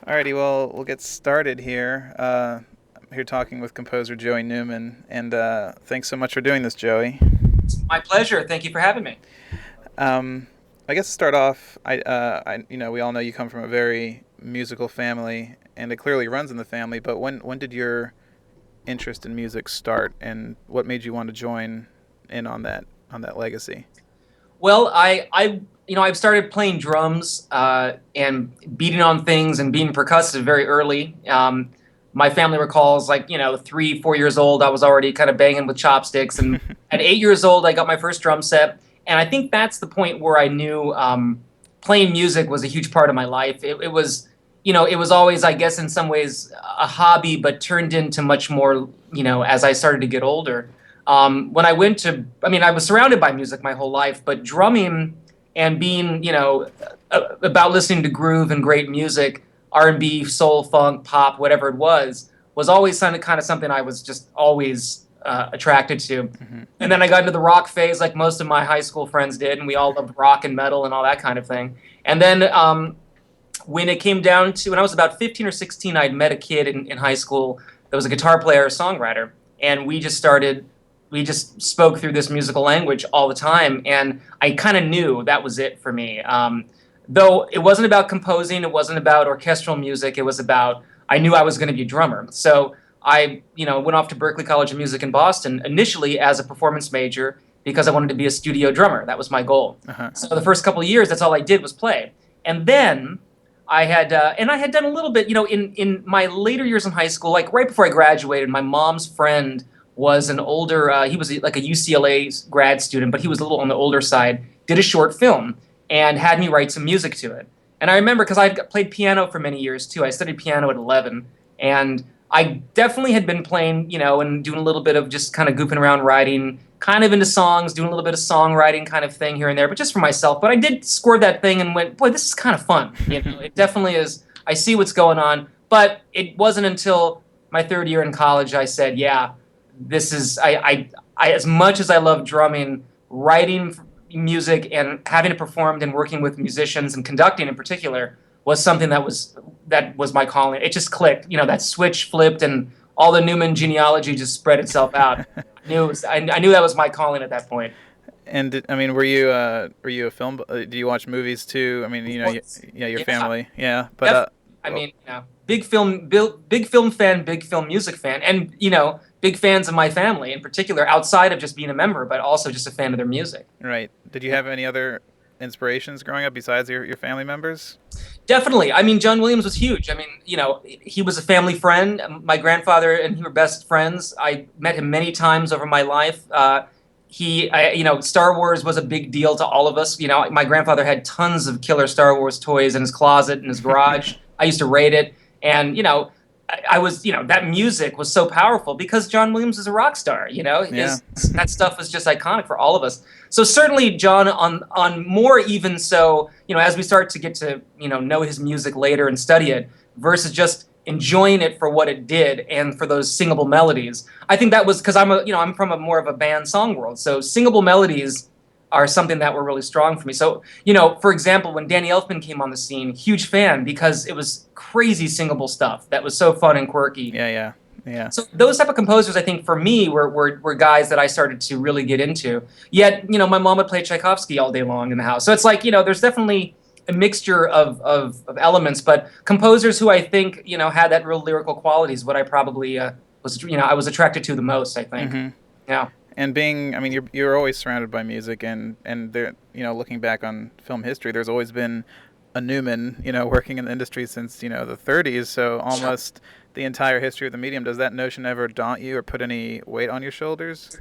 Alrighty, well, we'll get started here. I'm here talking with composer Joey Newman, and thanks so much for doing this, Joey. My pleasure. Thank you for having me. Um, I guess to start off, we all know you come from a very musical family, and it clearly runs in the family. But when did your interest in music start, and what made you want to join in on that legacy? Well, I've started playing drums and beating on things and being percussive very early. My family recalls, 3, 4 years old, I was already kind of banging with chopsticks, and at 8 years old, I got my first drum set. And I think that's the point where I knew playing music was a huge part of my life. It was always, I guess, in some ways, a hobby, but turned into much more, as I started to get older. When I went to, I mean, I was surrounded by music my whole life, but drumming and being, about listening to groove and great music, R&B, soul, funk, pop, whatever it was always kind of something I was just always attracted to. Hmm. And then I got into the rock phase, like most of my high school friends did, and we all loved rock and metal and all that kind of thing. And then when it came down to, when I was about 15 or 16, I'd met a kid in high school that was a guitar player, a songwriter, and we just spoke through this musical language all the time, and I kind of knew that was it for me. Though it wasn't about composing, it wasn't about orchestral music, it was about, I knew I was going to be a drummer. So I, went off to Berklee College of Music in Boston initially as a performance major because I wanted to be a studio drummer. That was my goal. Uh-huh. So the first couple of years, that's all I did was play. And then I had done a little bit, in my later years in high school, like right before I graduated, my mom's friend was an older, he was like a UCLA grad student, but he was a little on the older side, did a short film and had me write some music to it. And I remember because I had played piano for many years too. I studied piano at 11, and I definitely had been playing, and doing a little bit of just kind of goofing around writing, kind of into songs, doing a little bit of songwriting kind of thing here and there, but just for myself. But I did score that thing and went, boy, this is kind of fun. It definitely is. I see what's going on. But it wasn't until my third year in college I said, yeah, this is, as much as I love drumming, writing music and having it performed and working with musicians and conducting in particular was something that was my calling. It just clicked. That switch flipped and all the Newman genealogy just spread itself out. I knew that was my calling at that point. And I mean, were you a film? Do you watch movies too? I mean, Was yeah, your Yeah, family, yeah. But def- I mean, big film fan, big film music fan, and big fans of my family in particular, outside of just being a member, but also just a fan of their music. right. Did you have any other inspirations growing up besides your family members? Definitely. I mean, John Williams was huge. I mean, he was a family friend. My grandfather and he were best friends. I met him many times over my life. Star Wars was a big deal to all of us. My grandfather had tons of killer Star Wars toys in his closet, in his garage. I used to raid it. And, I was, that music was so powerful because John Williams is a rock star. Yeah. That stuff was just iconic for all of us. So certainly John on more even so, as we start to get to, know his music later and study it versus just enjoying it for what it did and for those singable melodies. I think that was because I'm from a more of a band song world. So singable melodies are something that were really strong for me. So, for example, when Danny Elfman came on the scene, huge fan because it was crazy singable stuff that was so fun and quirky. Yeah, yeah, yeah. So those type of composers, I think, for me, were guys that I started to really get into. Yet, my mom would play Tchaikovsky all day long in the house. So it's like, there's definitely a mixture of elements, but composers who I think, had that real lyrical quality is what I probably I was attracted to the most, I think. Hmm. Yeah. And I mean, you're always surrounded by music, and there, looking back on film history, there's always been a Newman, working in the industry since the 30s. So Sure. almost the entire history of the medium. Does that notion ever daunt you or put any weight on your shoulders?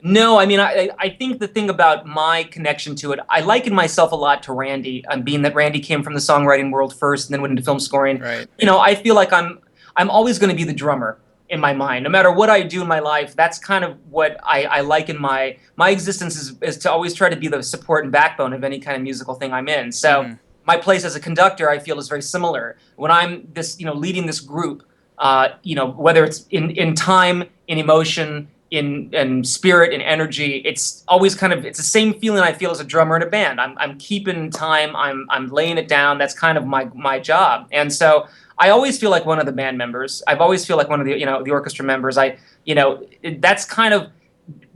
No, I mean, I think the thing about my connection to it, I liken myself a lot to Randy, being that Randy came from the songwriting world first and then went into film scoring. Right. I feel like I'm always going to be the drummer in my mind. No matter what I do in my life, that's kind of what I like in my existence is to always try to be the support and backbone of any kind of musical thing I'm in. So Hmm. my place as a conductor, I feel, is very similar. When I'm leading this group, whether it's in time, in emotion, in spirit, in energy, it's always it's the same feeling I feel as a drummer in a band. I'm keeping time. I'm laying it down. That's kind of my job. And so I always feel like one of the band members. I've always feel like one of the, the orchestra members. That's kind of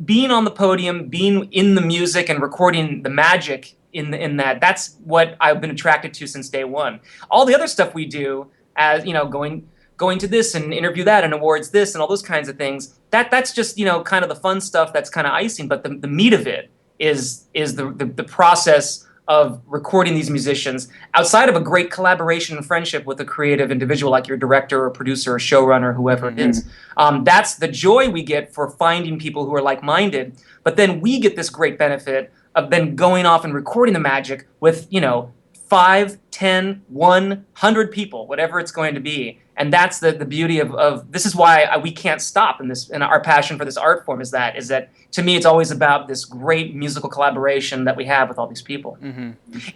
being on the podium, being in the music and recording the magic in that. That's what I've been attracted to since day one. All the other stuff we do, as going to this and interview that and awards this and all those kinds of things, that's just kind of the fun stuff, that's kind of icing. But the meat of it is the process of recording these musicians outside of a great collaboration and friendship with a creative individual like your director or producer or showrunner, whoever it is. That's the joy we get for finding people who are like-minded. But then we get this great benefit of then going off and recording the magic with 5, 10, 100 people, whatever it's going to be. And that's the beauty of this is why we can't stop in this, and our passion for this art form is that to me it's always about this great musical collaboration that we have with all these people.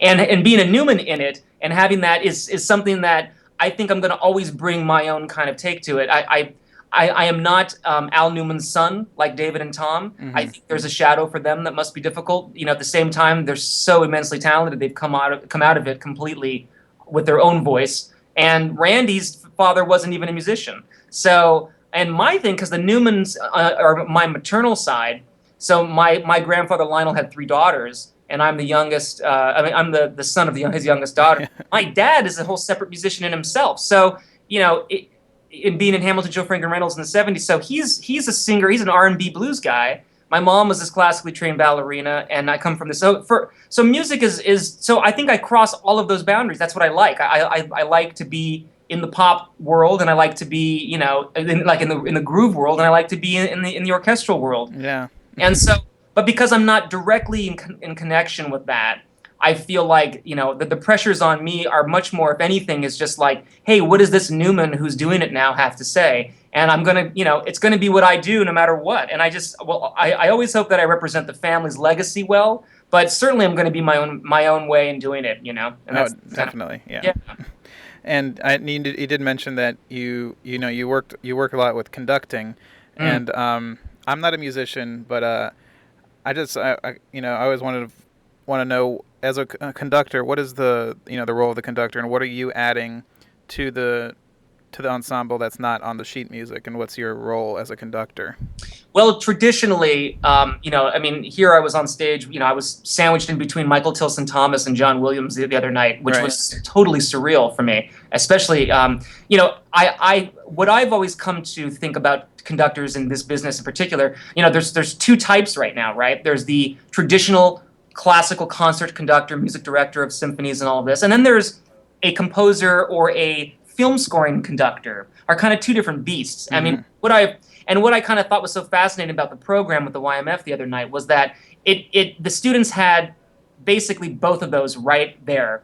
And being a Newman in it and having that is something that I think I'm going to always bring my own kind of take to it. I am not Al Newman's son like David and Tom. I think there's a shadow for them that must be difficult. At the same time, they're so immensely talented. They've come out of it completely with their own voice. And Randy's father wasn't even a musician. So, and my thing, because the Newmans are my maternal side. So my grandfather Lionel had 3 daughters, and I'm the youngest. I'm the son of his youngest daughter. My dad is a whole separate musician in himself. So, in being in Hamilton, Joe Frank and Reynolds in the 70s. So he's a singer. He's an R&B blues guy. My mom was this classically trained ballerina, and I come from this. So music is so I think I cross all of those boundaries. That's what I like. I like to be in the pop world, and I like to be in the groove world, and I like to be in the orchestral world. Yeah. And so, but because I'm not directly in connection with that, I feel like, the pressures on me are much more, if anything, is just like, hey, what does this Newman who's doing it now have to say? And I'm going to, it's going to be what I do no matter what. And I always hope that I represent the family's legacy well, but certainly I'm going to be my own way in doing it, And that's definitely. Yeah. And you did mention that you work a lot with conducting, and I'm not a musician, but I always want to know, as a conductor, what is the role of the conductor, and what are you adding to the ensemble that's not on the sheet music, and what's your role as a conductor? Well, traditionally, here I was on stage, I was sandwiched in between Michael Tilson Thomas and John Williams the other night, which was totally surreal for me, especially, what I've always come to think about conductors in this business in particular, there's 2 types right now, right? There's the traditional classical concert conductor, music director of symphonies and all of this, and then there's a composer or a film scoring conductor, are kind of 2 different beasts. I mean, what I kind of thought was so fascinating about the program with the YMF the other night was that the students had basically both of those right there,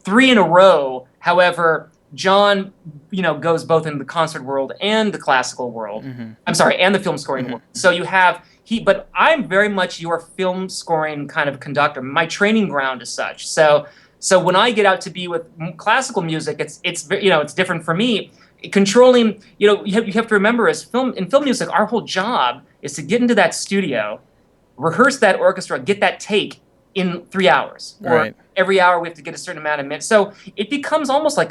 3 in a row. However, John, goes both in the concert world and the classical world. I'm sorry, and the film scoring world. So you have but I'm very much your film scoring kind of conductor. My training ground is such. So when I get out to be with classical music, it's different for me. Controlling, you have to remember, in film music, our whole job is to get into that studio, rehearse that orchestra, get that take in 3 hours. Or every hour we have to get a certain amount of minutes. So it becomes almost like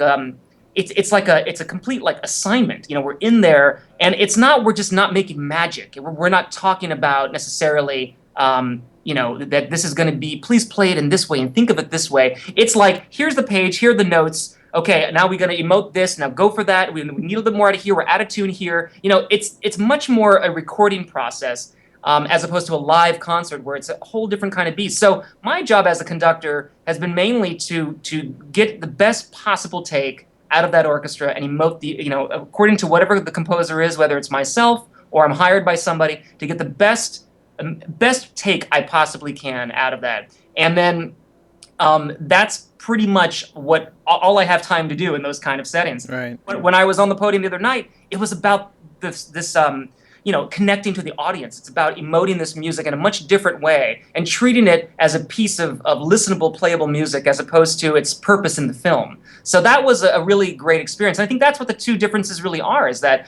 it's a complete assignment. We're in there, and we're just not making magic. We're not talking about necessarily that this is going to be, please play it in this way and think of it this way. It's like, here's the page, here are the notes. Okay, now we're going to emote this. Now go for that. We need a little bit more out of here. We're out of tune here. It's much more a recording process as opposed to a live concert where it's a whole different kind of beast. So my job as a conductor has been mainly to get the best possible take out of that orchestra and emote according to whatever the composer is, whether it's myself or I'm hired by somebody, to get the best take I possibly can out of that. And then that's pretty much what all I have time to do in those kind of settings. Right. When I was on the podium the other night, it was about this connecting to the audience. It's about emoting this music in a much different way and treating it as a piece of listenable, playable music as opposed to its purpose in the film. So that was a really great experience. And I think that's what the 2 differences really are, is that,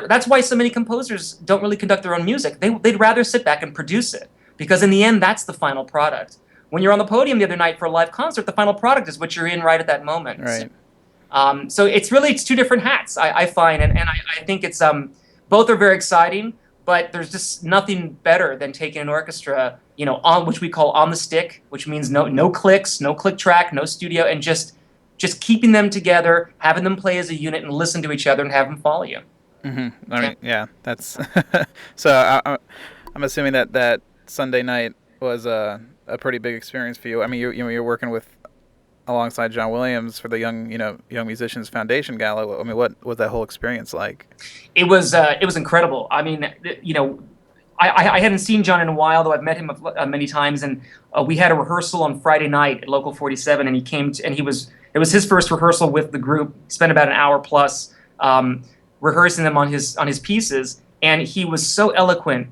that's why so many composers don't really conduct their own music. They'd rather sit back and produce it, because in the end, that's the final product. When you're on the podium the other night for a live concert, the final product is what you're in right at that moment. Right. So it's two different hats, I find, and I think it's both are very exciting, but there's just nothing better than taking an orchestra, on which we call on the stick, which means no clicks, no click track, no studio, and just keeping them together, having them play as a unit and listen to each other and have them follow you. I mean, yeah, that's so. I'm assuming that Sunday night was a pretty big experience for you. I mean, you're working with alongside John Williams for the Young Musicians Foundation Gala. I mean, what was that whole experience like? It was incredible. I mean, I hadn't seen John in a while, though I've met him many times, and we had a rehearsal on Friday night at Local 47, and he came and it was his first rehearsal with the group. He spent about an hour plus rehearsing them on his pieces, and he was so eloquent,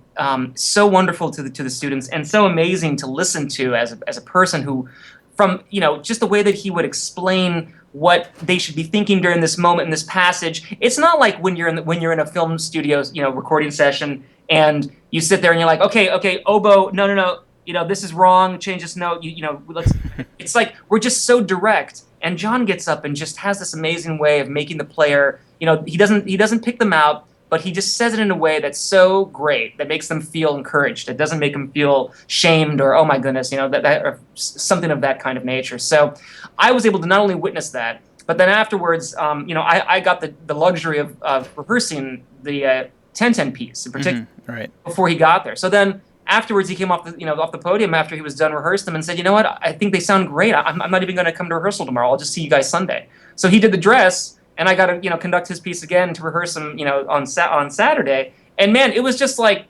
so wonderful to the students, and so amazing to listen to as a person who, from just the way that he would explain what they should be thinking during this moment in this passage. It's not like when you're in a film studio, recording session, and you sit there and you're like, okay, oboe, no, this is wrong, change this note, let's. It's like we're just so direct, and John gets up and just has this amazing way of making the player, he doesn't pick them out, but he just says it in a way that's so great that makes them feel encouraged. It doesn't make them feel shamed or, oh my goodness, that or something of that kind of nature. So I was able to not only witness that, but then afterwards, I got the luxury of rehearsing the 1010 piece in particular right before he got there. So then afterwards, he came off the podium after he was done rehearsing them and said, you know what, I think they sound great. I'm not even going to come to rehearsal tomorrow. I'll just see you guys Sunday. So he did the dress, and I got to conduct his piece again to rehearse him on Saturday. And man, it was just like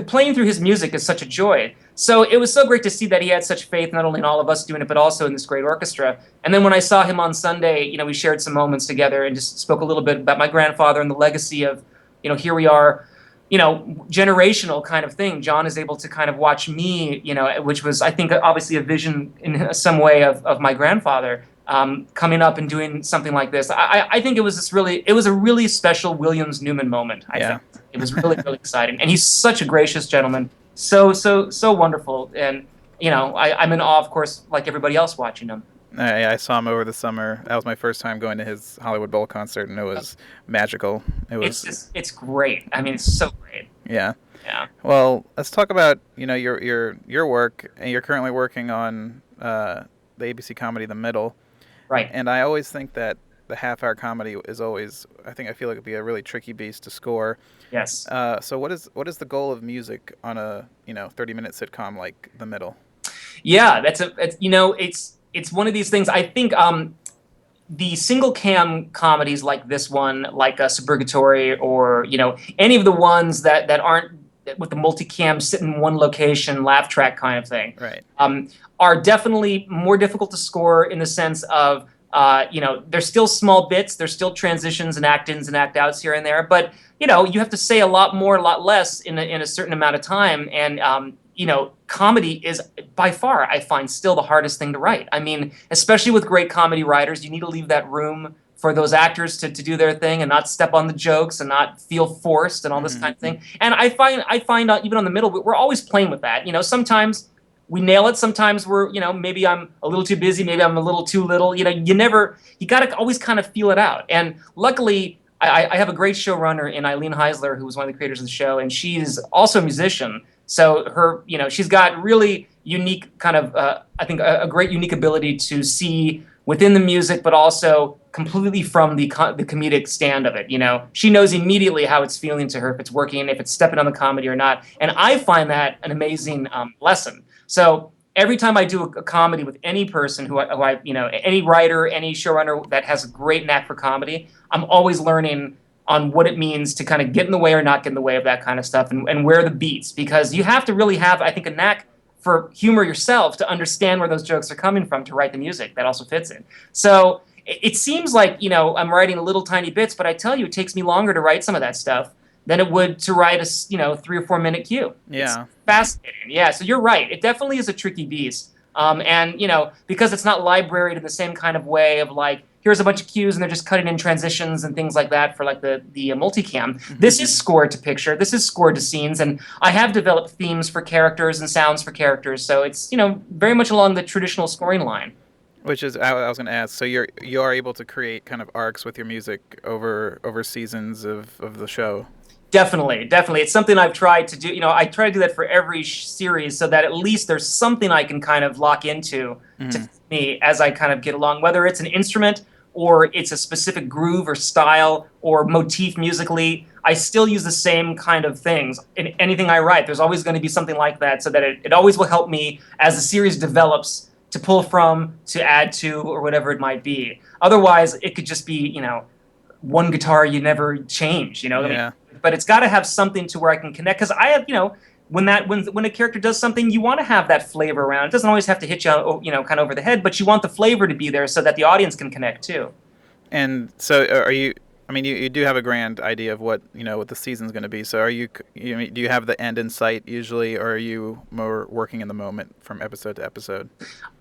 playing through his music is such a joy. So it was so great to see that he had such faith, not only in all of us doing it, but also in this great orchestra. And then when I saw him on Sunday, we shared some moments together and just spoke a little bit about my grandfather and the legacy of, here we are, generational kind of thing. John is able to kind of watch me, which was, I think, obviously a vision in some way of my grandfather. Coming up and doing something like this, I think it was a really special Williams Newman moment. I think it was really, really exciting, and he's such a gracious gentleman, so wonderful, and I'm in awe, of course, like everybody else watching him. I saw him over the summer. That was my first time going to his Hollywood Bowl concert, and it was magical. It's great. I mean, it's so great. Yeah. Yeah. Well, let's talk about your work, and you're currently working on the ABC comedy The Middle. Right. And I always think that the half-hour comedy is always, I feel like it'd be a really tricky beast to score. Yes. So what is the goal of music on a 30-minute sitcom like The Middle? Yeah, it's one of these things. I think the single cam comedies like this one, like Suburgatory, or any of the ones that aren't with the multicam, sit in one location, laugh track kind of thing, right, are definitely more difficult to score in the sense of, there's still small bits, there's still transitions and act-ins and act-outs here and there, but, you have to say a lot more, a lot less in a certain amount of time, and, comedy is by far, I find, still the hardest thing to write. I mean, especially with great comedy writers, you need to leave that room for those actors to do their thing and not step on the jokes and not feel forced and all this kind of thing. And I find even on The Middle, we're always playing with that. Sometimes we nail it. Sometimes we're, maybe I'm a little too busy. Maybe I'm a little too little. You got to always kind of feel it out. And luckily, I have a great showrunner in Eileen Heisler, who was one of the creators of the show, and she's also a musician. So her, she's got really unique kind of, I think, a great unique ability to see within the music, but also completely from the comedic stand of it. She knows immediately how it's feeling to her, if it's working, if it's stepping on the comedy or not. And I find that an amazing lesson. So every time I do a comedy with any person who I any writer, any showrunner that has a great knack for comedy, I'm always learning on what it means to kind of get in the way or not get in the way of that kind of stuff, and where the beats, because you have to really have, I think, a knack for humor yourself to understand where those jokes are coming from to write the music that also fits it. So it seems like, I'm writing little tiny bits, but I tell you, it takes me longer to write some of that stuff than it would to write a 3 or 4 minute cue. Yeah. It's fascinating. Yeah, so you're right. It definitely is a tricky beast. And, because it's not libraried in the same kind of way of like, here's a bunch of cues and they're just cutting in transitions and things like that for like the multicam. This is scored to picture. This is scored to scenes. And I have developed themes for characters and sounds for characters. So it's, very much along the traditional scoring line. Which is, I was going to ask. So you are able to create kind of arcs with your music over seasons of the show. Definitely, definitely. It's something I've tried to do. I try to do that for every series so that at least there's something I can kind of lock into to Hmm. me as I kind of get along, whether it's an instrument or it's a specific groove or style or motif musically. I still use the same kind of things in anything I write. There's always going to be something like that so that it always will help me as the series develops to pull from, to add to, or whatever it might be. Otherwise, it could just be, one guitar you never change, I mean, Yeah. but it's got to have something to where I can connect. Because I have, when a character does something, you want to have that flavor around. It doesn't always have to hit you, kind of over the head, but you want the flavor to be there so that the audience can connect too. And so, are you? I mean, you do have a grand idea of what the season's going to be. So, do you have the end in sight usually, or are you more working in the moment from episode to episode?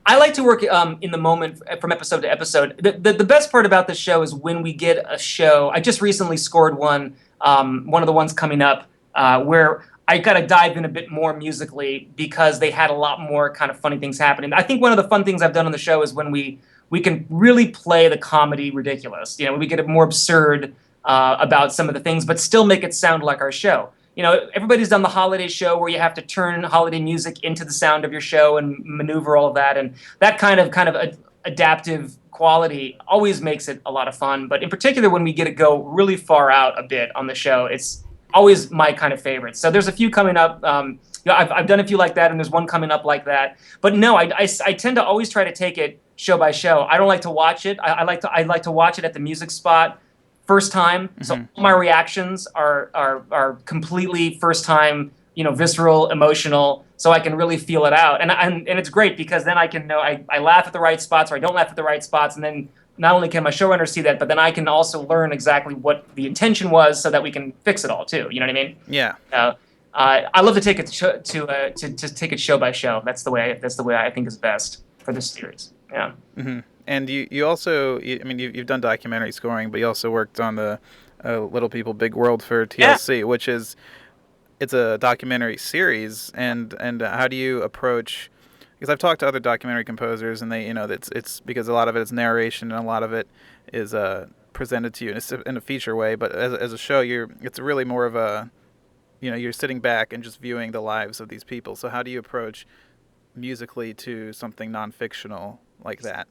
I like to work in the moment from episode to episode. The best part about the show is when we get a show. I just recently scored one of the ones coming up, where I got to dive in a bit more musically because they had a lot more kind of funny things happening. I think one of the fun things I've done on the show is when we can really play the comedy ridiculous. We get it more absurd about some of the things, but still make it sound like our show. Everybody's done the holiday show where you have to turn holiday music into the sound of your show and maneuver all of that, and that kind of adaptive quality always makes it a lot of fun. But in particular, when we get to go really far out a bit on the show, it's always my kind of favorite. So there's a few coming up. I've done a few like that, and there's one coming up like that. But no, I tend to always try to take it show by show. I don't like to watch it. I like to watch it at the music spot first time. So all my reactions are completely first time, visceral, emotional, so I can really feel it out. And it's great because then I can know I laugh at the right spots or I don't laugh at the right spots, and then not only can my showrunner see that, but then I can also learn exactly what the intention was so that we can fix it all too. You know what I mean? Yeah. I love to take it to take it show by show. That's the way I think is best for this series. Yeah. Hmm. And you also, I mean, you've done documentary scoring, but you also worked on the Little People Big World for TLC, which it's a documentary series. And how do you approach? Because I've talked to other documentary composers, and they, it's because a lot of it is narration and a lot of it is presented to you in a feature way. But as a show, it's really more of a, you're sitting back and just viewing the lives of these people. So how do you approach musically to something non-fictional like that?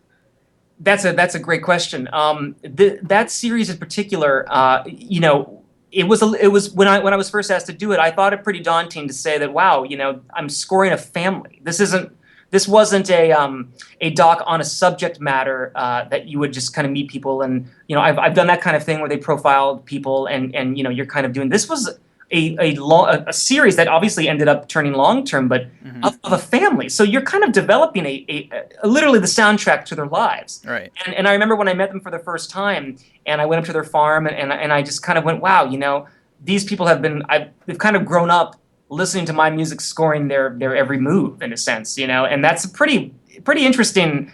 That's a great question. That series in particular, it was when I was first asked to do it, I thought it pretty daunting to say that, wow, I'm scoring a family. This wasn't a doc on a subject matter that you would just kind of meet people, and I've done that kind of thing where they profiled people, and you're kind of doing this was a series that obviously ended up turning long term, but of a family. So you're kind of developing a literally the soundtrack to their lives. Right. And I remember when I met them for the first time, and I went up to their farm, and I just kind of went, wow, these people they've kind of grown up listening to my music, scoring their every move in a sense, and that's a pretty interesting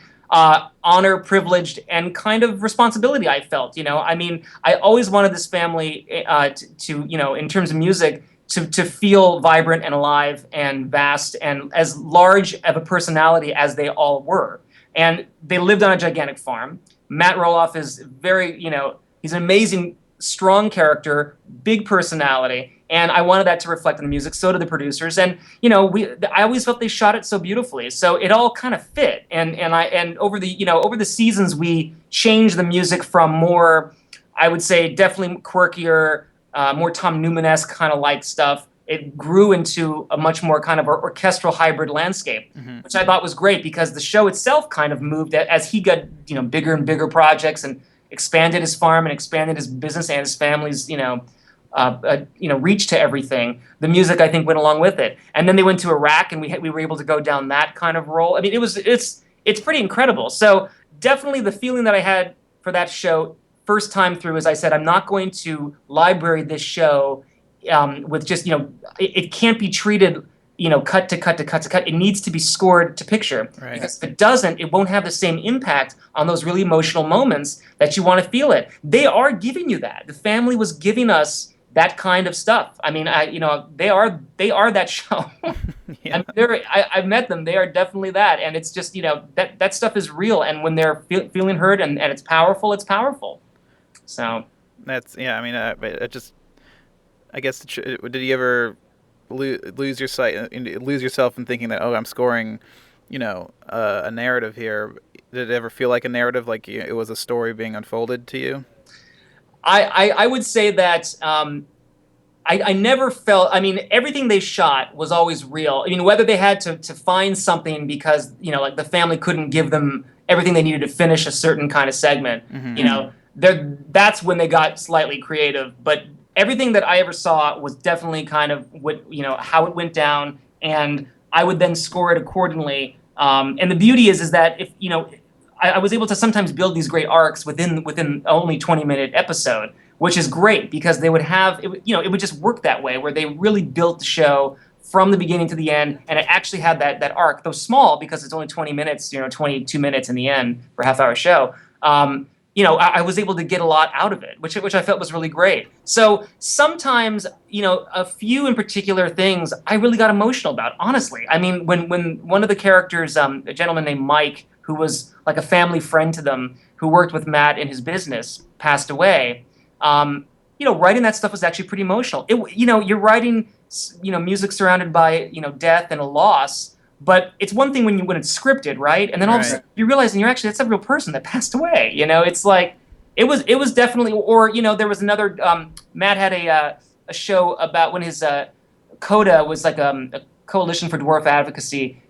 honor, privileged, and kind of responsibility I felt. I mean, I always wanted this family to in terms of music, to feel vibrant and alive and vast and as large of a personality as they all were. And they lived on a gigantic farm. Matt Roloff is he's an amazing, strong character, big personality, and I wanted that to reflect in the music. So did the producers, and I always felt they shot it so beautifully. So it all kind of fit, and over the seasons we changed the music from more, I would say, definitely quirkier, more Tom Newman-esque kind of like stuff. It grew into a much more kind of orchestral hybrid landscape, which I thought was great because the show itself kind of moved as he got bigger and bigger projects and expanded his farm and expanded his business and his family's reach to everything. The music, I think, went along with it, and then they went to Iraq, and we were able to go down that kind of role. I mean, it's pretty incredible. So definitely the feeling that I had for that show first time through is I said, I'm not going to library this show with just it can't be treated cut to cut to cut to cut. It needs to be scored to picture. Right. Because if it doesn't, it won't have the same impact on those really emotional moments that you want to feel it. They are giving you that. The family was giving us that kind of stuff. I mean, they are that show. Yeah. I mean, I've met them. They are definitely that, and it's just that stuff is real. And when they're feeling heard and it's powerful, it's powerful. So That's I mean, it just I guess did you ever lose yourself in thinking that, oh, I'm scoring, a narrative here? Did it ever feel like a narrative, like it was a story being unfolded to you? I would say that I never felt. I mean, everything they shot was always real. I mean, whether they had to find something because like the family couldn't give them everything they needed to finish a certain kind of segment. That's when they got slightly creative. But everything that I ever saw was definitely kind of how it went down, and I would then score it accordingly. And the beauty is that if I was able to sometimes build these great arcs within only 20-minute episode, which is great because they would have it would just work that way, where they really built the show from the beginning to the end, and it actually had that arc, though small because it's only 20 minutes, 22 minutes in the end for a half-hour show. I was able to get a lot out of it, which I felt was really great. So sometimes, a few in particular things I really got emotional about, honestly. I mean, when one of the characters, a gentleman named Mike, who was like a family friend to them, who worked with Matt in his business, passed away, writing that stuff was actually pretty emotional. You're writing, music surrounded by, death and a loss, but it's one thing when it's scripted, right? And then all of a sudden you realize that's a real person that passed away. It's like it was definitely. Or there was another. Matt had a show about when his CODA was like a Coalition for Dwarf Advocacy.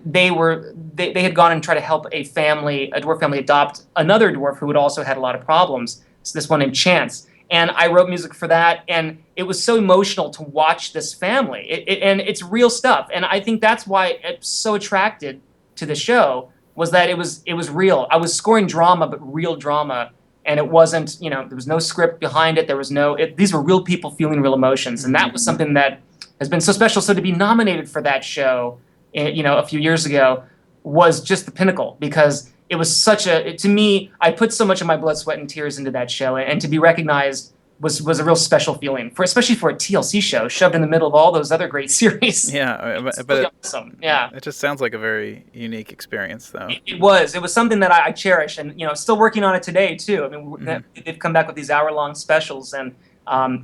They had gone and tried to help a dwarf family adopt another dwarf who had also had a lot of problems. So this one named Chance. And I wrote music for that, and it was so emotional to watch this family. And it's real stuff, and I think that's why I'm so attracted to the show, was that it was real. I was scoring drama, but real drama, and it wasn't. There was no script behind it. There was these were real people feeling real emotions, and that was something that has been so special. So to be nominated for that show, a few years ago, was just the pinnacle, because it was to me, I put so much of my blood, sweat, and tears into that show, and to be recognized was a real special feeling, especially for a TLC show shoved in the middle of all those other great series. Yeah, but really awesome. Yeah, it just sounds like a very unique experience, though. It was something that I cherish, and still working on it today too. I mean, they've come back with these hour-long specials, and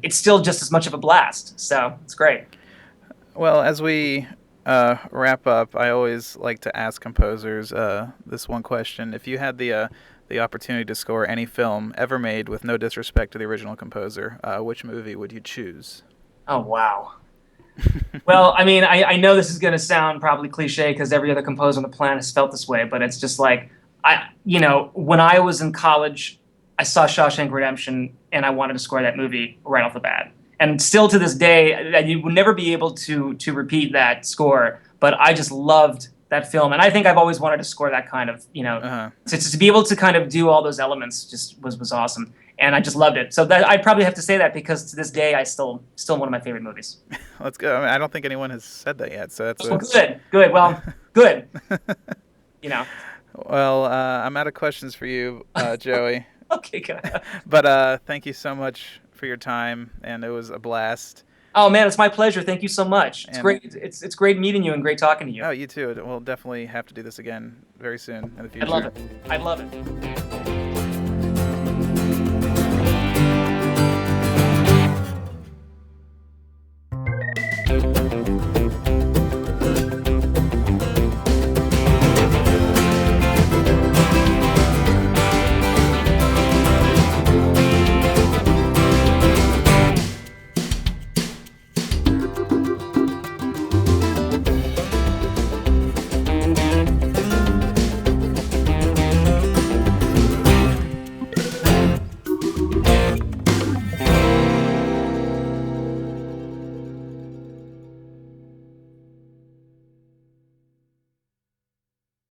it's still just as much of a blast. So it's great. Well, as we wrap up, I always like to ask composers this one question: if you had the opportunity to score any film ever made, with no disrespect to the original composer, which movie would you choose? Oh, wow. Well, I mean, I know this is going to sound probably cliche because every other composer on the planet has felt this way, but it's just like, when I was in college, I saw Shawshank Redemption, and I wanted to score that movie right off the bat. And still to this day, you would never be able to repeat that score, but I just loved that film. And I think I've always wanted to score that kind of, to be able to kind of do all those elements just was awesome. And I just loved it. So I'd probably have to say that, because to this day, I still one of my favorite movies. Let's go. I mean, I don't think anyone has said that yet. So that's good. Well, good. Well, I'm out of questions for you, Joey. Okay, good. But thank you so much for your time, and it was a blast. Oh man, it's my pleasure. Thank you so much. It's great. It's great meeting you and great talking to you. Oh, you too. We'll definitely have to do this again very soon in the future. I'd love it.